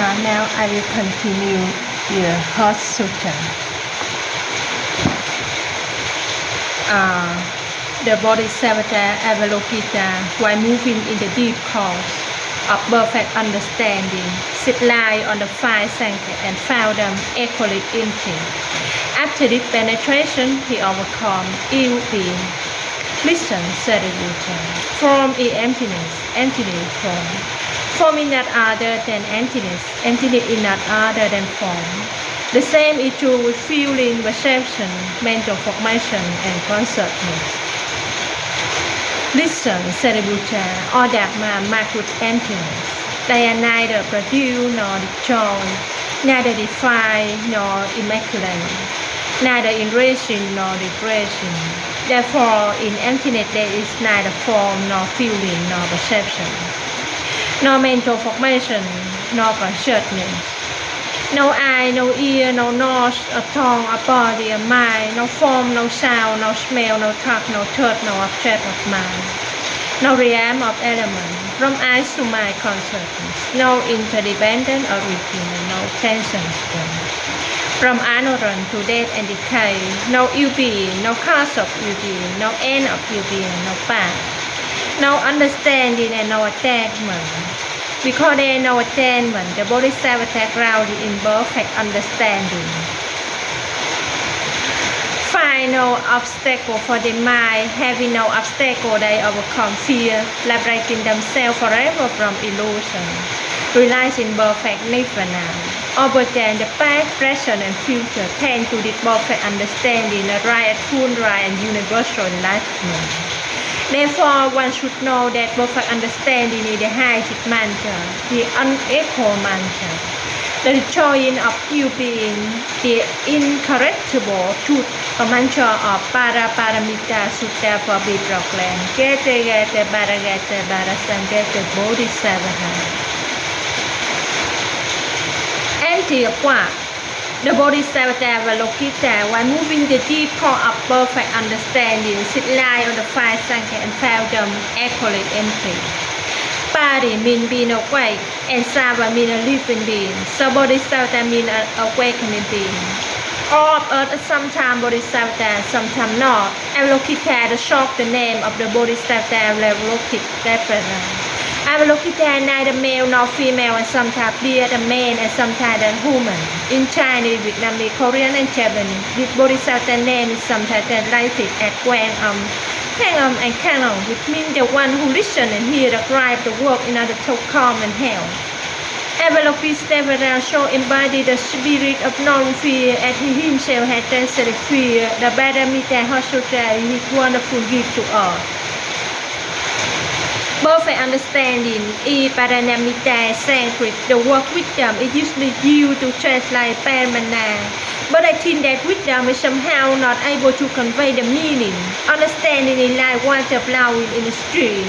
Now I will continue the Heart Sutta. The Bodhisattva Avalokita, while moving in the deep course of perfect understanding, sit lie on the five Sangha and found them equally empty. After this penetration, he overcome ill being. Listen, said the Buddha. Form is emptiness, emptiness form. Form is not other than emptiness, emptiness is not other than form. The same is true with feeling, perception, mental formation, and consciousness. Listen, said the Buddha, all that man marked with emptiness. They are neither produced nor destroyed, neither defined nor immaculate, neither enriching nor degrading. Therefore, in emptiness there is neither form nor feeling nor perception, nor mental formation nor consciousness, no eye, no ear, no nose, a tongue, a body, a mind, no form, no sound, no smell, no touch, no thought, no object of mind, no realm of element, from eyes to mind consciousness, no interdependent origin, no tension. From ignorance to death and decay, no ill-being, no cause of ill-being, no end of ill-being, no path, no understanding and no attachment. Because there is no attachment, the Bodhisattva grounded in perfect understanding. Find no obstacle for the mind, having no obstacle they overcome fear, liberating themselves forever from illusion, realizing perfect nirvana. Overstand the past, present, and future tend to this perfect understanding, a right, full, right, and universal enlightenment. Therefore, one should know that perfect understanding is the highest mantra, the unequal mantra, the destroying of ill being, the incorrectable truth, a mantra of Paraparamita Sutta forbid proclaim, Gete Gete Baragete Barasangete Bodhisattva. Empty of what? The Bodhisattva Avalokita, while moving the deep core of perfect understanding, sit lie on the five Sangha and found them equally empty. Pari means being awake, and Sava means a living being. So Bodhisattva means an awakening being. All of earth sometimes Bodhisattva, sometimes not. Avalokita, the short the name of the Bodhisattva Avalokita. Avalokita neither male nor female, and sometimes appear the man and sometimes the woman. In Chinese, Vietnamese, Korean, and Japanese, this Bodhisattva name is sometimes translated as Quang Hang and Kang, which means the one who listens and hears the cry of the world in order to calm and help. Avalokita so embodied the spirit of non-fear, as he himself had transcended fear, the Paramita Hosutra, his wonderful gift to all. Perfect understanding is Paranamita Sanskrit. The word wisdom is usually used to translate Paramana. But I think that wisdom is somehow not able to convey the meaning. Understanding is like water flowing in a stream.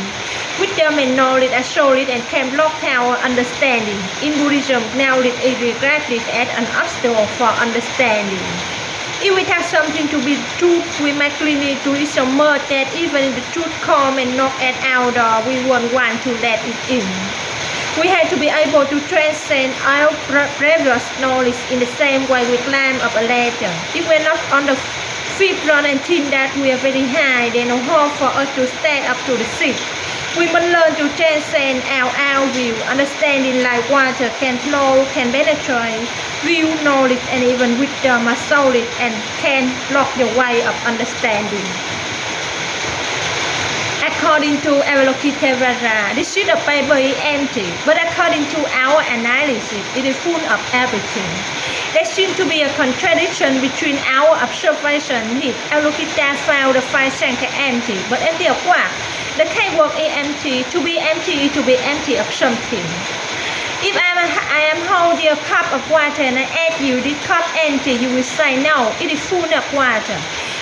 Wisdom and knowledge are solid and can block our understanding. In Buddhism, knowledge is regarded as an obstacle for understanding. If we have something to be truth, we might cling to it so much that even if the truth comes and knock at our door, we won't want to let it in. We have to be able to transcend our previous knowledge in the same way we climb up a ladder. If we're not on the fifth run and think that we are very high, there's no hope for us to stand up to the sixth. We must learn to transcend our view. Understanding like water can flow, can penetrate. View, knowledge, and even wisdom are solid and can block the way of understanding. According to Avalokita, this sheet of paper is empty, but according to our analysis, it is full of everything. There seems to be a contradiction between our observation needs. Avalokita found the five Sangha empty, but empty of what? The keyword is empty. To be empty is to be empty of something. If I am holding a cup of water and I ask you, this cup empty, you will say no, it is full of water.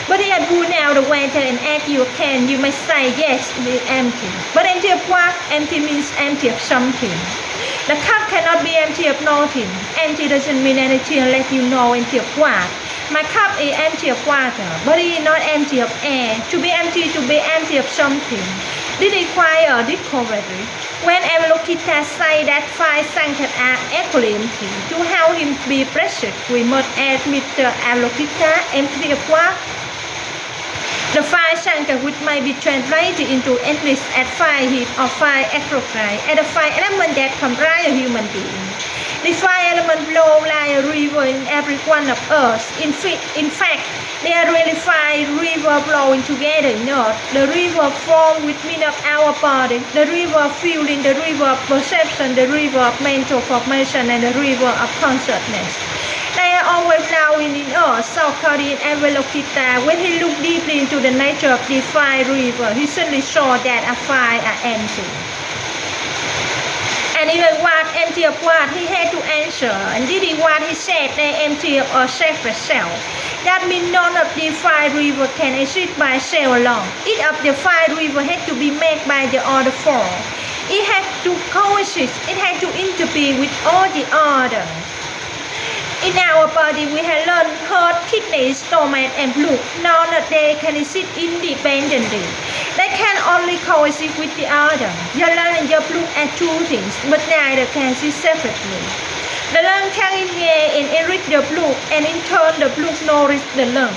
But if I pull out the water and ask you a can, you may say yes, it is empty. But empty of what? Empty means empty of something. The cup cannot be empty of nothing. Empty doesn't mean anything unless you know empty of what. My cup is empty of water, but it is not empty of air. To be empty of something. did require discovery. When Avalokita say that five sanctions are equally empty, to help him be precious, we must admit Avalokita empty of what? The five sanctions which may be translated into endless as five heaps or five aggregates, and the five elements that comprise a human being. The five elements flow like a river in every one of us. In fact, there are really five rivers flowing together in earth. The river formed within of our body, the river of feeling, the river of perception, the river of mental formation, and the river of consciousness. They are always flowing in us. So according to Avalokita, when he looked deeply into the nature of the five rivers, he suddenly saw that a five are empty. And even what empty of what, he had to answer. And did he what he said, they empty of a separate self. That means none of the five rivers can exist by itself alone. Each of the five rivers had to be made by the other four. It had to coexist. It had to interplay with all the others. In our body, we have learned heart, kidney, stomach, and blood. None of them can exist independently. They can only coexist with the other. Your lung and your blood are two things, but neither can exist separately. The lung can inhale and enrich the blood, and in turn the blood nourishes the lung.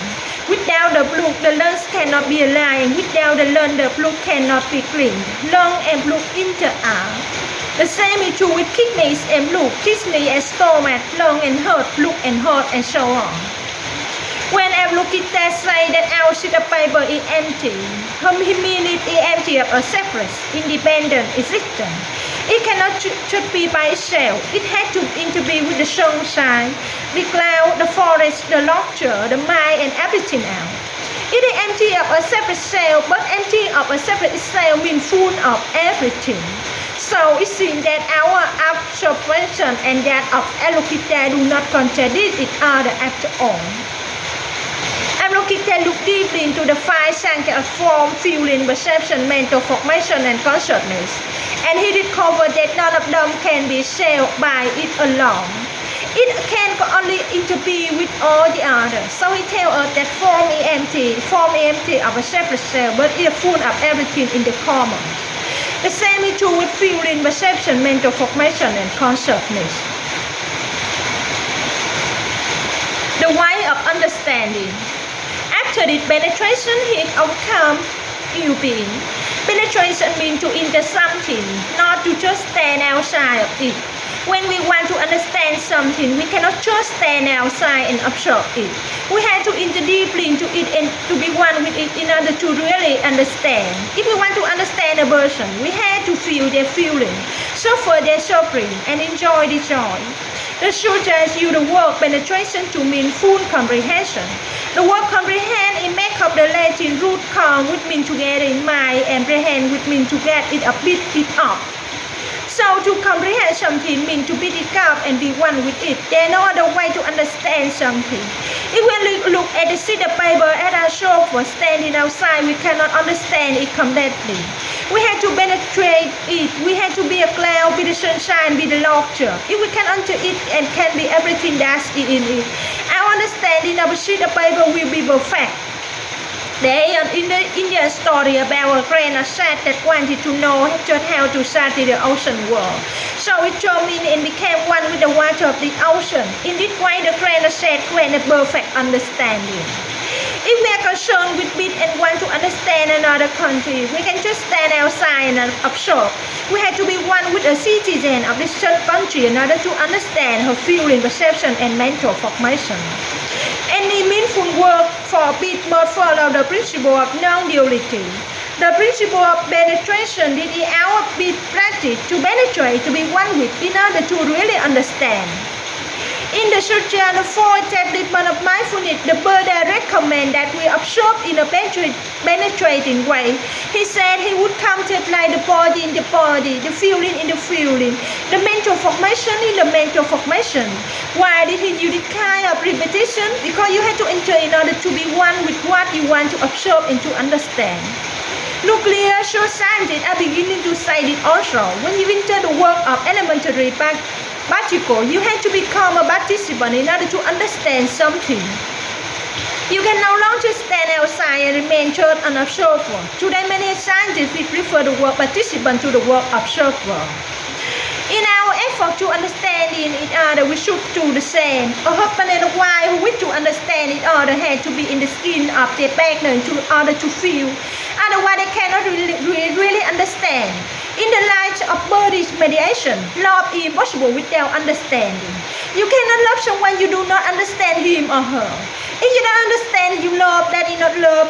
Without the blood, the lungs cannot be alive, and without the lung, the blood cannot be clean. Lung and blood interact. The same is true with kidneys and blood, kidney and stomach, lung and heart, blood and heart, and so on. When Avalokita say that our sheet of paper is empty, he means it is empty of a separate, independent existence. It cannot just be by itself. It has to interbe with the sunshine, the cloud, the forest, the nature, the mind, and everything else. It is empty of a separate self, but empty of a separate self means full of everything. So it seems that our observation and that of Avalokita do not contradict each other at all. Avalokita looked deeply into the five sanctions of form, feeling, perception, mental formation, and consciousness, and he discovered that none of them can be self by it alone. It can only interbe with all the others. So he tells us that form is empty of a separate self, but it is full of everything in the common. The same is true with feeling, perception, mental formation, and consciousness. The way of understanding. After this penetration, he overcomes new being. Penetration means to enter something, not to just stand outside of it. When we want to understand something, we cannot just stand outside and observe it. We have to enter deeply into it and to be one with it in order to really understand. If we want to understand a person, we have to feel their feeling, suffer their suffering, and enjoy the joy. The sutras use the word penetration to mean full comprehension. The word comprehend is made of the Latin root com, which means together in mind, and prehend, which means to get it a bit up. So to comprehend something means to beat it up and be one with it. There is no other way to understand something. If we look at the sheet of paper at our sofa standing outside, we cannot understand it completely. We have to penetrate it. We have to be a cloud, be the sunshine, be the laughter. If we can enter it and can be everything that's in it, our understanding of a sheet of paper will be perfect. There is an Indian story about a granite that wanted to know just how to study the ocean world. So it jumped in and became one with the water of the ocean. In this way, the granite gained a perfect understanding. If we are concerned with it and want to understand another country, we can just stand outside and observe. We have to be one with a citizen of this country in order to understand her feeling, perception, and mental formation. Any meaningful work for it must follow the principle of non-duality. The principle of penetration is our bit practice to penetrate, to be one with, in order to really understand. In the sutra, the four establishment of mindfulness, the Buddha recommends that we observe in a penetrating way. He said he would contemplate the body in the body, the feeling in the feeling, the mental formation in the mental formation. Why did he use this kind of repetition? Because you have to enter in order to be one with what you want to observe and to understand. Nuclear scientists are beginning to say it also. When you enter the work of elementary particle, you have to become a participant in order to understand something. You can no longer stand outside and remain just an observer. Today, many scientists prefer the word participant to the word observer. In our effort to understand each other, we should do the same. A husband and a wife who wish to understand each other have to be in the skin of their partner in order to feel. Otherwise, they cannot really understand. In the light of Buddhist meditation, love is impossible without understanding. You cannot love someone you do not understand him or her. If you don't understand you love, that is not love.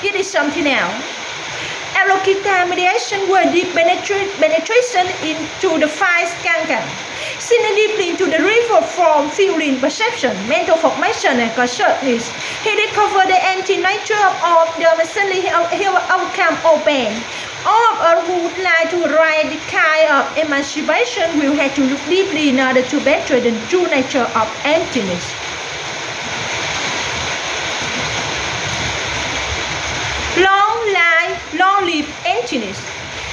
It is something else. Avalokita meditation were deep penetration into the five skandhas, sinking deeply into the river form, feeling, perception, mental formation, and consciousness. He discovered the empty nature of all the recently outcome open. All of us who would like to write the kind of emancipation will have to look deeply in order to better the true nature of emptiness. Long live emptiness.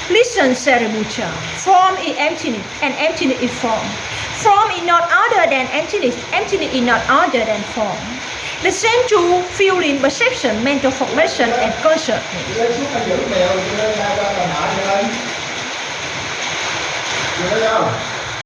Listen, Sariputra. Form is emptiness, and emptiness is form. Form is not other than emptiness. Emptiness is not other than form. The same true feeling, perception, mental formation, and consciousness.